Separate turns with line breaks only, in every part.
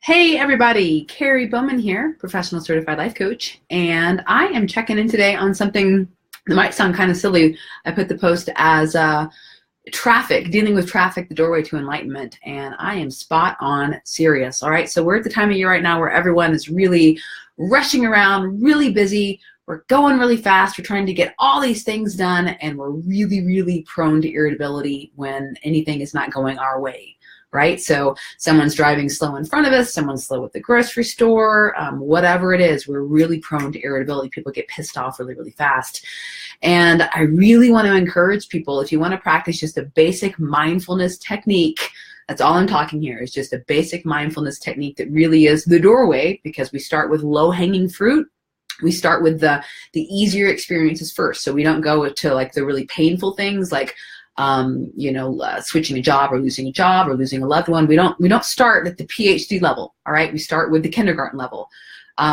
Hey everybody, Carrie Bowman here, professional certified life coach, and I am checking in today on something that might sound kind of silly. I put the post as traffic, dealing with traffic, the doorway to enlightenment, and I am spot on serious. All right, so we're at the time of year right now where everyone is really rushing around, really busy. We're going really fast. We're trying to get all these things done, and we're really, really prone to irritability when anything is not going our way. Right? So someone's driving slow in front of us, someone's slow at the grocery store, whatever it is, we're really prone to irritability. People get pissed off really, really fast. And I really want to encourage people, if you want to practice just a basic mindfulness technique, that's all I'm talking here, is just a basic mindfulness technique that really is the doorway, because we start with low-hanging fruit. We start with the easier experiences first. So we don't go to like the really painful things like switching a job or losing a loved one. We don't start at the PhD level. All right. We start with the kindergarten level,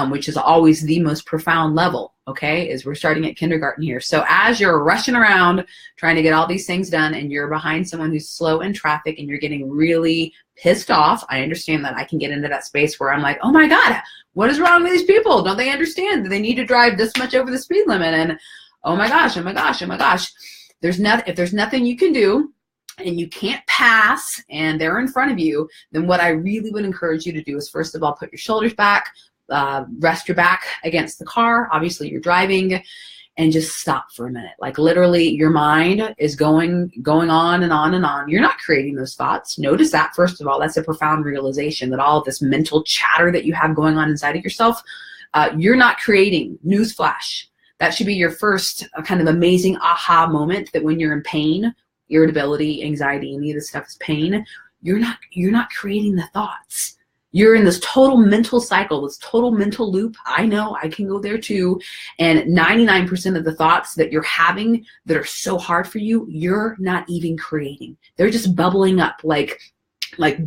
which is always the most profound level. Okay. Is we're starting at kindergarten here. So as you're rushing around trying to get all these things done and you're behind someone who's slow in traffic and you're getting really pissed off, I understand that. I can get into that space where I'm like, oh my God, what is wrong with these people? Don't they understand that they need to drive this much over the speed limit? And oh my gosh. If there's nothing you can do and you can't pass and they're in front of you, then what I really would encourage you to do is, first of all, put your shoulders back, rest your back against the car. Obviously you're driving, and just stop for a minute. Like literally your mind is going on and on and on. You're not creating those thoughts. Notice that, first of all. That's a profound realization that all of this mental chatter that you have going on inside of yourself, you're not creating. Newsflash. That should be your first kind of amazing aha moment, that when you're in pain, irritability, anxiety, any of this stuff is pain, you're not creating the thoughts. You're in this total mental cycle, this total mental loop. I know, I can go there too. And 99% of the thoughts that you're having that are so hard for you, you're not even creating. They're just bubbling up like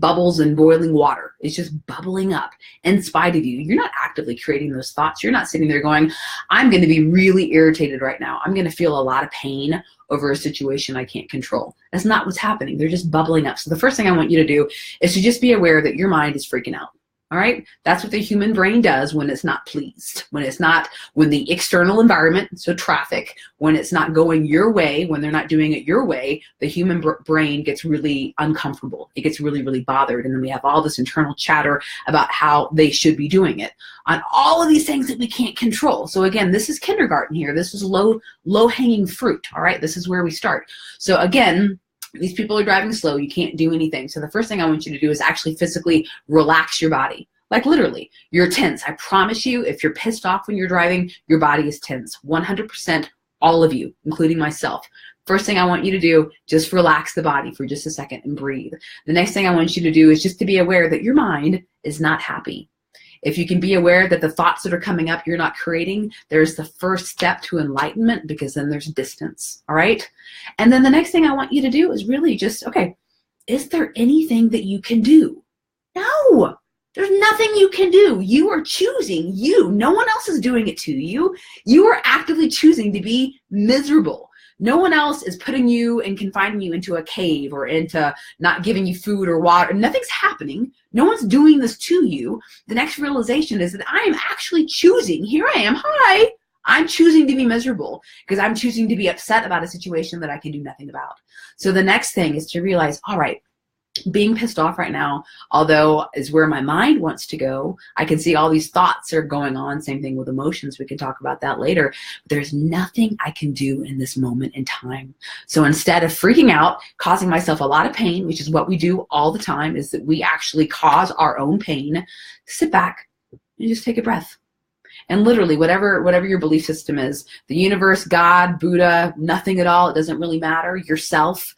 bubbles in boiling water. It's just bubbling up in spite of you. You're not actively creating those thoughts. You're not sitting there going, I'm going to be really irritated right now. I'm going to feel a lot of pain over a situation I can't control. That's not what's happening. They're just bubbling up. So the first thing I want you to do is to just be aware that your mind is freaking out. All right. That's what the human brain does when it's not pleased, when the external environment, so traffic, when it's not going your way, when they're not doing it your way, the human brain gets really uncomfortable. It gets really, really bothered. And then we have all this internal chatter about how they should be doing it on all of these things that we can't control. So again, this is kindergarten here. This is low hanging fruit. All right. This is where we start. So again, these people are driving slow. You can't do anything. So the first thing I want you to do is actually physically relax your body. Like literally, you're tense. I promise you, if you're pissed off when you're driving, your body is tense. 100%, all of you, including myself. First thing I want you to do, just relax the body for just a second and breathe. The next thing I want you to do is just to be aware that your mind is not happy. If you can be aware that the thoughts that are coming up you're not creating, there's the first step to enlightenment, because then there's distance, all right? And then the next thing I want you to do is really just, okay, is there anything that you can do? No, there's nothing you can do. You are choosing you. No one else is doing it to you. You are actively choosing to be miserable. No one else is putting you and confining you into a cave or into not giving you food or water. Nothing's happening. No one's doing this to you. The next realization is that I am actually choosing. Here I am. Hi. I'm choosing to be miserable because I'm choosing to be upset about a situation that I can do nothing about. So the next thing is to realize, all right, being pissed off right now, although is where my mind wants to go, I can see all these thoughts are going on. Same thing with emotions. We can talk about that later. But there's nothing I can do in this moment in time. So instead of freaking out, causing myself a lot of pain, which is what we do all the time, is that we actually cause our own pain, sit back and just take a breath. And literally, whatever your belief system is, the universe, God, Buddha, nothing at all, it doesn't really matter, yourself,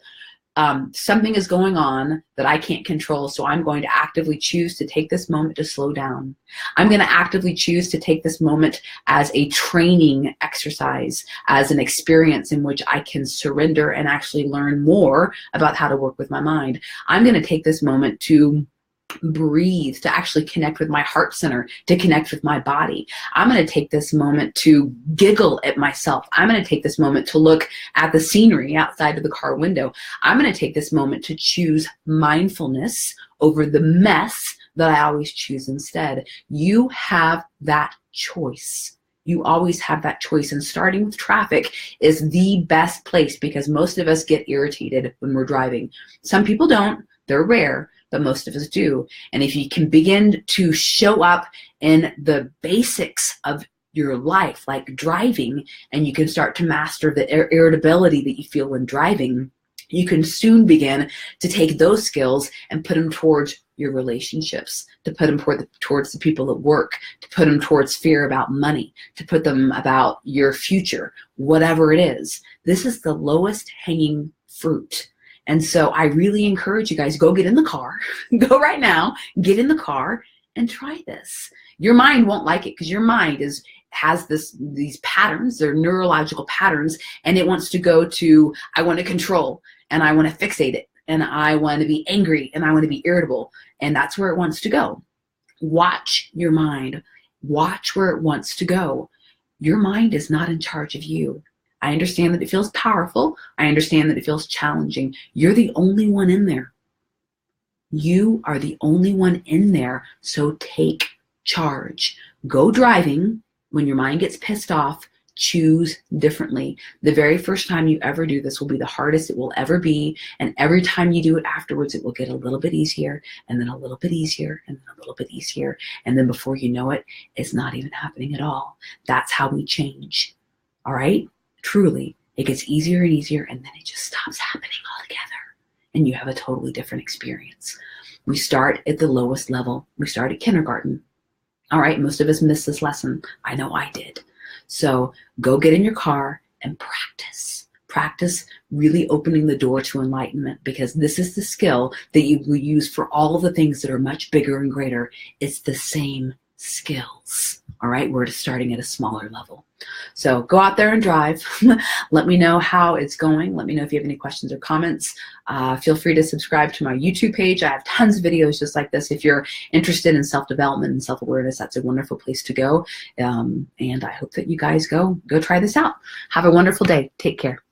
something is going on that I can't control, so I'm going to actively choose to take this moment to slow down. I'm going to actively choose to take this moment as a training exercise, as an experience in which I can surrender and actually learn more about how to work with my mind. I'm going to take this moment to breathe, to actually connect with my heart center, to connect with my body. I'm going to take this moment to giggle at myself. I'm going to take this moment to look at the scenery outside of the car window. I'm going to take this moment to choose mindfulness over the mess that I always choose instead. You have that choice. You always have that choice. And starting with traffic is the best place because most of us get irritated when we're driving. Some people don't. They're rare, but most of us do. And if you can begin to show up in the basics of your life, like driving, and you can start to master the irritability that you feel when driving, you can soon begin to take those skills and put them towards your relationships, to put them towards the people at work, to put them towards fear about money, to put them about your future, whatever it is. This is the lowest hanging fruit. And so I really encourage you guys, go get in the car, go right now, get in the car and try this. Your mind won't like it because your mind has these patterns, they're neurological patterns, and it wants to go to, I want to control, and I want to fixate it, and I want to be angry, and I want to be irritable, and that's where it wants to go. Watch your mind. Watch where it wants to go. Your mind is not in charge of you. I understand that it feels powerful. I understand that it feels challenging. You're the only one in there. You are the only one in there, so take charge. Go driving. When your mind gets pissed off, choose differently. The very first time you ever do this will be the hardest it will ever be. And every time you do it afterwards, it will get a little bit easier, and then a little bit easier, and then a little bit easier. And then before you know it, it's not even happening at all. That's how we change. All right? Truly, it gets easier and easier, and then it just stops happening altogether. And you have a totally different experience. We start at the lowest level. We start at kindergarten. All right, most of us missed this lesson. I know I did. So go get in your car and practice. Practice really opening the door to enlightenment, because this is the skill that you will use for all of the things that are much bigger and greater. It's the same skills. All right, we're starting at a smaller level. So go out there and drive. Let me know how it's going. Let me know if you have any questions or comments. Feel free to subscribe to my YouTube page. I have tons of videos just like this. If you're interested in self-development and self-awareness, that's a wonderful place to go. And I hope that you guys go try this out. Have a wonderful day. Take care.